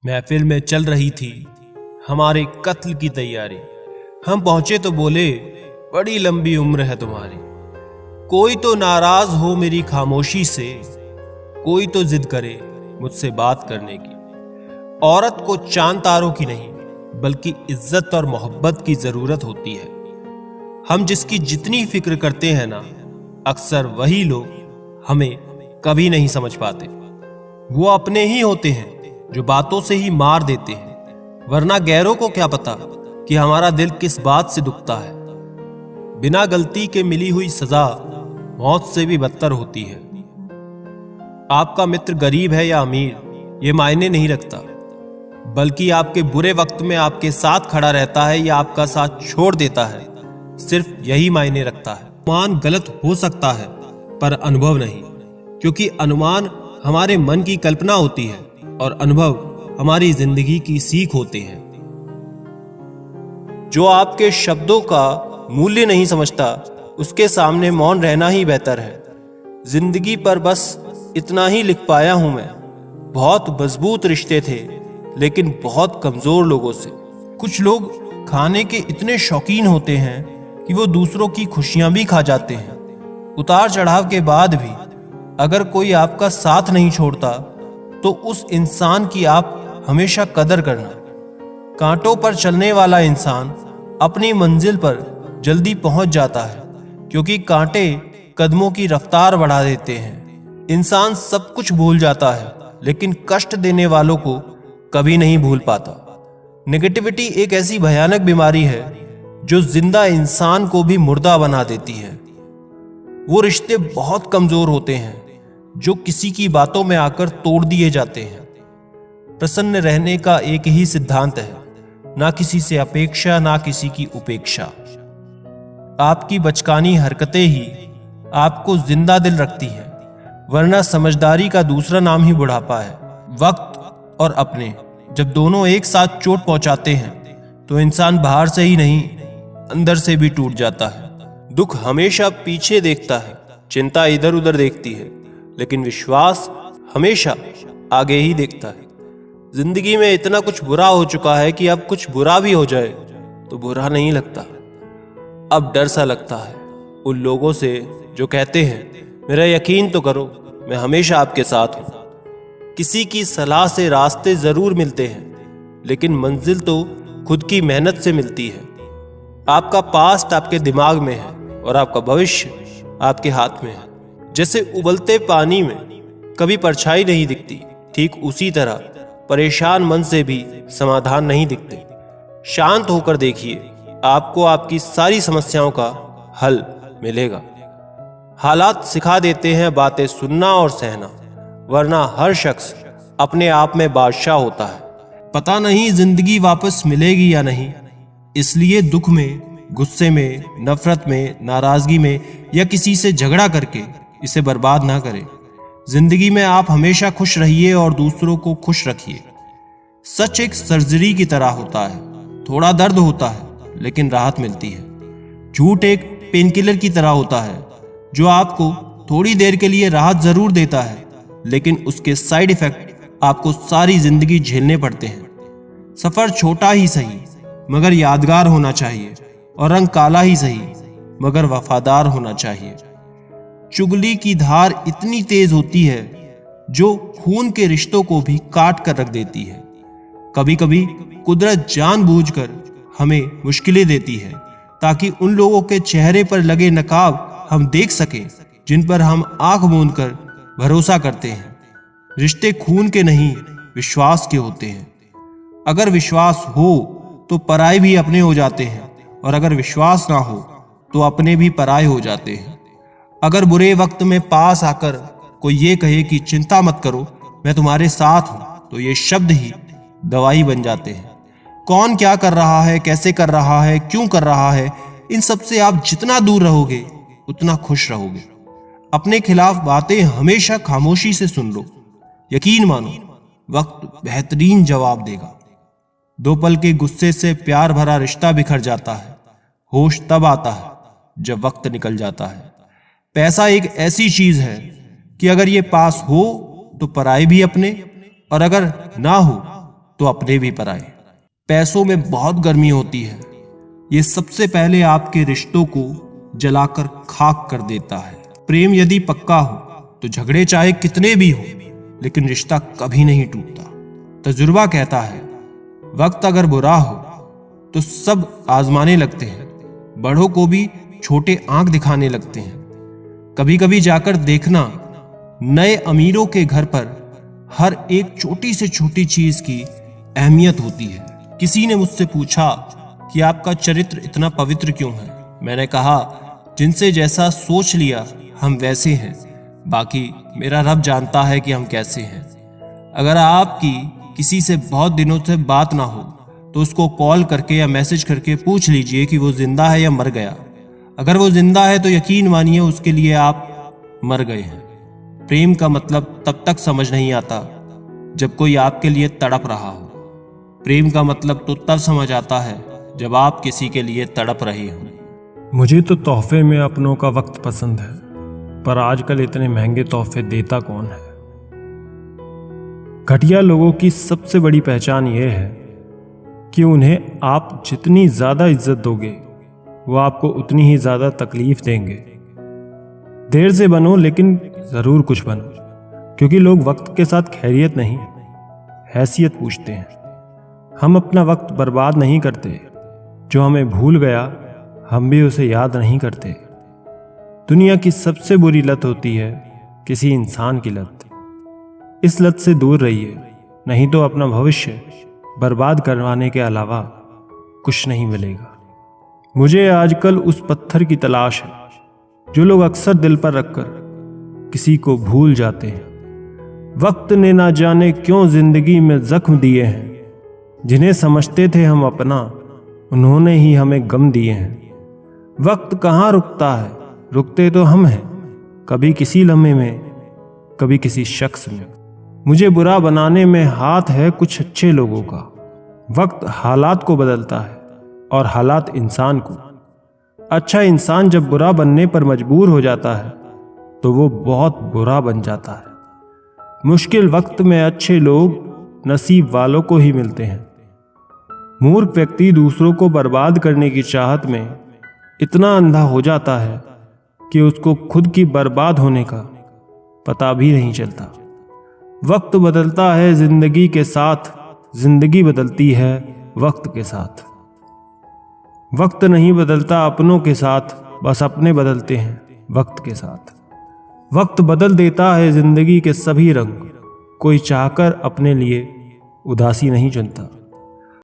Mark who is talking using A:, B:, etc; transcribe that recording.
A: महफिल में चल रही थी हमारे कत्ल की तैयारी। हम पहुंचे तो बोले, बड़ी लंबी उम्र है तुम्हारी। कोई तो नाराज हो मेरी खामोशी से, कोई तो जिद करे मुझसे बात करने की। औरत को चांद तारों की नहीं बल्कि इज्जत और मोहब्बत की जरूरत होती है। हम जिसकी जितनी फिक्र करते हैं ना, अक्सर वही लोग हमें कभी नहीं समझ पाते। वो अपने ही होते हैं जो बातों से ही मार देते हैं, वरना गैरों को क्या पता कि हमारा दिल किस बात से दुखता है। बिना गलती के मिली हुई सजा मौत से भी बदतर होती है। आपका मित्र गरीब है या अमीर ये मायने नहीं रखता, बल्कि आपके बुरे वक्त में आपके साथ खड़ा रहता है या आपका साथ छोड़ देता है, सिर्फ यही मायने रखता है। अनुमान गलत हो सकता है पर अनुभव नहीं, क्योंकि अनुमान हमारे मन की कल्पना होती है और अनुभव हमारी जिंदगी की सीख होते हैं। जो आपके शब्दों का मूल्य नहीं समझता, उसके सामने मौन रहना ही बेहतर है। जिंदगी पर बस इतना ही लिख पाया हूं मैं। बहुत मजबूत रिश्ते थे लेकिन बहुत कमजोर लोगों से। कुछ लोग खाने के इतने शौकीन होते हैं कि वो दूसरों की खुशियां भी खा जाते हैं। उतार चढ़ाव के बाद भी अगर कोई आपका साथ नहीं छोड़ता तो उस इंसान की आप हमेशा कदर करना। कांटों पर चलने वाला इंसान अपनी मंजिल पर जल्दी पहुंच जाता है, क्योंकि कांटे कदमों की रफ्तार बढ़ा देते हैं। इंसान सब कुछ भूल जाता है लेकिन कष्ट देने वालों को कभी नहीं भूल पाता। नेगेटिविटी एक ऐसी भयानक बीमारी है जो जिंदा इंसान को भी मुर्दा बना देती है। वो रिश्ते बहुत कमजोर होते हैं जो किसी की बातों में आकर तोड़ दिए जाते हैं। प्रसन्न रहने का एक ही सिद्धांत है, ना किसी से अपेक्षा ना किसी की उपेक्षा। आपकी बचकानी हरकतें ही आपको जिंदा दिल रखती हैं, वरना समझदारी का दूसरा नाम ही बुढ़ापा है। वक्त और अपने जब दोनों एक साथ चोट पहुंचाते हैं तो इंसान बाहर से ही नहीं अंदर से भी टूट जाता है। दुख हमेशा पीछे देखता है, चिंता इधर उधर देखती है, लेकिन विश्वास हमेशा आगे ही देखता है। जिंदगी में इतना कुछ बुरा हो चुका है कि अब कुछ बुरा भी हो जाए तो बुरा नहीं लगता। अब डर सा लगता है उन लोगों से जो कहते हैं, मेरा यकीन तो करो, मैं हमेशा आपके साथ हूं। किसी की सलाह से रास्ते जरूर मिलते हैं, लेकिन मंजिल तो खुद की मेहनत से मिलती है। आपका पास्ट आपके दिमाग में है और आपका भविष्य आपके हाथ में है। जैसे उबलते पानी में कभी परछाई नहीं दिखती, ठीक उसी तरह परेशान मन से भी समाधान नहीं दिखते। शांत होकर देखिए, आपको आपकी सारी समस्याओं का हल मिलेगा। हालात सिखा देते हैं बातें सुनना और सहना, वरना हर शख्स अपने आप में बादशाह होता है। पता नहीं जिंदगी वापस मिलेगी या नहीं, इसलिए दुख में, गुस्से में, नफरत में, नाराजगी में या किसी से झगड़ा करके इसे बर्बाद ना करें। जिंदगी में आप हमेशा खुश रहिए और दूसरों को खुश रखिए। सच एक सर्जरी की तरह होता है, थोड़ा दर्द होता है लेकिन राहत मिलती है। झूठ एक पेनकिलर की तरह होता है जो आपको थोड़ी देर के लिए राहत जरूर देता है, लेकिन उसके साइड इफेक्ट आपको सारी जिंदगी झेलने पड़ते हैं। सफर छोटा ही सही मगर यादगार होना चाहिए, और रंग काला ही सही मगर वफादार होना चाहिए। चुगली की धार इतनी तेज होती है जो खून के रिश्तों को भी काट कर रख देती है। कभी कभी कुदरत जानबूझकर हमें मुश्किलें देती है ताकि उन लोगों के चेहरे पर लगे नकाब हम देख सकें जिन पर हम आंख मूंद कर भरोसा करते हैं। रिश्ते खून के नहीं, विश्वास के होते हैं। अगर विश्वास हो तो पराये भी अपने हो जाते हैं, और अगर विश्वास ना हो तो अपने भी पराये हो जाते हैं। अगर बुरे वक्त में पास आकर कोई ये कहे कि चिंता मत करो, मैं तुम्हारे साथ हूं, तो ये शब्द ही दवाई बन जाते हैं। कौन क्या कर रहा है, कैसे कर रहा है, क्यों कर रहा है, इन सब से आप जितना दूर रहोगे उतना खुश रहोगे। अपने खिलाफ बातें हमेशा खामोशी से सुन लो। यकीन मानो, वक्त बेहतरीन जवाब देगा। दो पल के गुस्से से प्यार भरा रिश्ता बिखर जाता है। होश तब आता है जब वक्त निकल जाता है। पैसा एक ऐसी चीज है कि अगर ये पास हो तो पराये भी अपने, और अगर ना हो तो अपने भी पराए। पैसों में बहुत गर्मी होती है, ये सबसे पहले आपके रिश्तों को जलाकर खाक कर देता है। प्रेम यदि पक्का हो तो झगड़े चाहे कितने भी हो, लेकिन रिश्ता कभी नहीं टूटता। तजुर्बा कहता है वक्त अगर बुरा हो तो सब आजमाने लगते हैं, बड़ों को भी छोटे आंख दिखाने लगते हैं। कभी कभी जाकर देखना, नए अमीरों के घर पर हर एक छोटी से छोटी चीज की अहमियत होती है। किसी ने मुझसे पूछा कि आपका चरित्र इतना पवित्र क्यों है। मैंने कहा जिनसे जैसा सोच लिया हम वैसे हैं, बाकी मेरा रब जानता है कि हम कैसे हैं। अगर आपकी किसी से बहुत दिनों से बात ना हो तो उसको कॉल करके या मैसेज करके पूछ लीजिए कि वो जिंदा है या मर गया। अगर वो जिंदा है तो यकीन मानिए उसके लिए आप मर गए हैं। प्रेम का मतलब तब तक समझ नहीं आता जब कोई आपके लिए तड़प रहा हो। प्रेम का मतलब तो तब समझ आता है जब आप किसी के लिए तड़प रहे हो।
B: मुझे तो तोहफे में अपनों का वक्त पसंद है, पर आजकल इतने महंगे तोहफे देता कौन है। घटिया लोगों की सबसे बड़ी पहचान यह है कि उन्हें आप जितनी ज्यादा इज्जत दोगे वो आपको उतनी ही ज्यादा तकलीफ देंगे। देर से बनो लेकिन जरूर कुछ बनो, क्योंकि लोग वक्त के साथ खैरियत नहीं हैसियत पूछते हैं। हम अपना वक्त बर्बाद नहीं करते, जो हमें भूल गया हम भी उसे याद नहीं करते। दुनिया की सबसे बुरी लत होती है किसी इंसान की लत। इस लत से दूर रहिए, नहीं तो अपना भविष्य बर्बाद करवाने के अलावा कुछ नहीं मिलेगा। मुझे आजकल उस पत्थर की तलाश है जो लोग अक्सर दिल पर रखकर किसी को भूल जाते हैं। वक्त ने ना जाने क्यों जिंदगी में जख्म दिए हैं, जिन्हें समझते थे हम अपना उन्होंने ही हमें गम दिए हैं। वक्त कहाँ रुकता है, रुकते तो हम हैं, कभी किसी लम्हे में कभी किसी शख्स में। मुझे बुरा बनाने में हाथ है कुछ अच्छे लोगों का। वक्त हालात को बदलता है और हालात इंसान को। अच्छा इंसान जब बुरा बनने पर मजबूर हो जाता है तो वो बहुत बुरा बन जाता है। मुश्किल वक्त में अच्छे लोग नसीब वालों को ही मिलते हैं। मूर्ख व्यक्ति दूसरों को बर्बाद करने की चाहत में इतना अंधा हो जाता है कि उसको खुद की बर्बाद होने का पता भी नहीं चलता। वक्त बदलता है जिंदगी के साथ, जिंदगी बदलती है वक्त के साथ। वक्त नहीं बदलता अपनों के साथ, बस अपने बदलते हैं वक्त के साथ। वक्त बदल देता है जिंदगी के सभी रंग, कोई चाहकर अपने लिए उदासी नहीं चुनता।